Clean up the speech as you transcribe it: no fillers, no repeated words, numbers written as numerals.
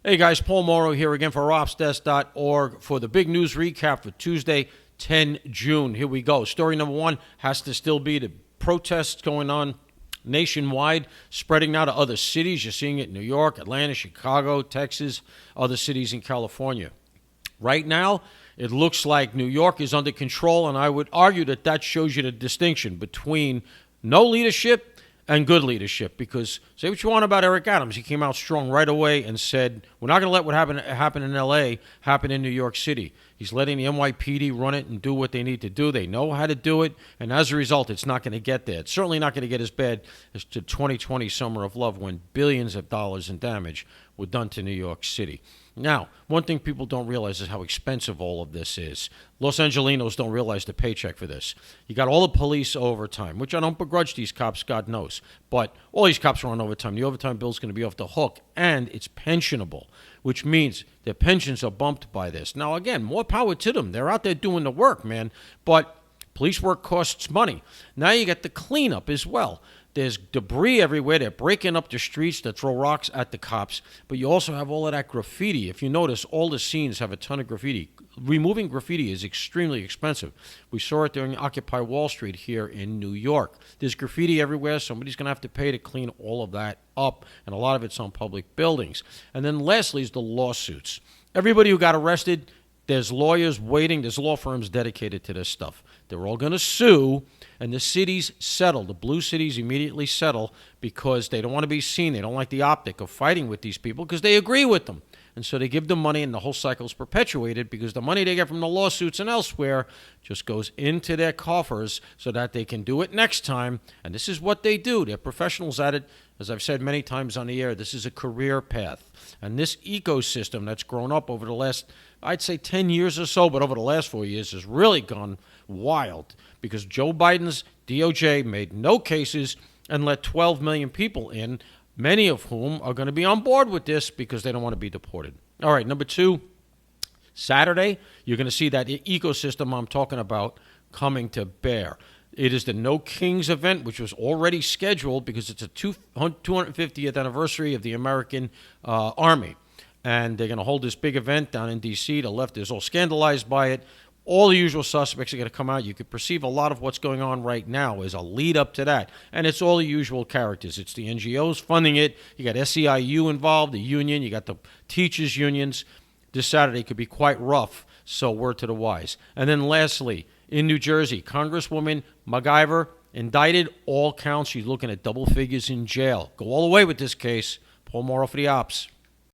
Hey guys, Paul Morrow here again for opsdesk.org for the big news recap for Tuesday, 10 June. Here we go. Story number one has to still be the protests going on nationwide, spreading now to other cities. You're seeing it in New York, Atlanta, Chicago, Texas, other cities in California. Right now, it looks like New York is under control, and I would argue that that shows you the distinction between no leadership and good leadership, because say what you want about Eric Adams, he came out strong right away and said, we're not going to let what happened in L.A. happen in New York City. He's letting the NYPD run it and do what they need to do. They know how to do it, and as a result, it's not going to get there. It's certainly not going to get as bad as the 2020 Summer of Love, when billions of dollars in damage were done to New York City. Now, one thing people don't realize is how expensive all of this is. Los Angelinos don't realize the paycheck for this. You got all the police overtime, which I don't begrudge these cops, God knows. But all these cops are on overtime. The overtime bill is going to be off the hook, and it's pensionable, which means their pensions are bumped by this. Now, again, more power to them. They're out there doing the work, man. But police work costs money. Now you get the cleanup as well. There's debris everywhere. They're breaking up the streets to throw rocks at the cops. But you also have all of that graffiti. If you notice, all the scenes have a ton of graffiti. Removing graffiti is extremely expensive. We saw it during Occupy Wall Street here in New York. There's graffiti everywhere. Somebody's going to have to pay to clean all of that up. And a lot of it's on public buildings. And then lastly is the lawsuits. Everybody who got arrested, there's lawyers waiting. There's law firms dedicated to this stuff. They're all going to sue, and the cities settle. The blue cities immediately settle because they don't want to be seen. They don't like the optic of fighting with these people because they agree with them. And so they give them money, and the whole cycle is perpetuated because the money they get from the lawsuits and elsewhere just goes into their coffers so that they can do it next time. And this is what they do. They're professionals at it. As I've said many times on the air, this is a career path. And this ecosystem that's grown up over the last, I'd say 10 years or so, but over the last 4 years has really gone wild because Joe Biden's DOJ made no cases and let 12 million people in, many of whom are going to be on board with this because they don't want to be deported. All right, number two, Saturday, you're going to see that ecosystem I'm talking about coming to bear. It is the No Kings event, which was already scheduled because it's a 250th anniversary of the American Army. And they're going to hold this big event down in D.C. The left is all scandalized by it. All the usual suspects are going to come out. You could perceive a lot of what's going on right now as a lead up to that. And it's all the usual characters. It's the NGOs funding it. You got SEIU involved, the union. You got the teachers' unions. This Saturday could be quite rough, so word to the wise. And then lastly, in New Jersey, Congresswoman MacIver indicted, all counts. She's looking at double figures in jail. Go all the way with this case. Paul Morrow for the Ops.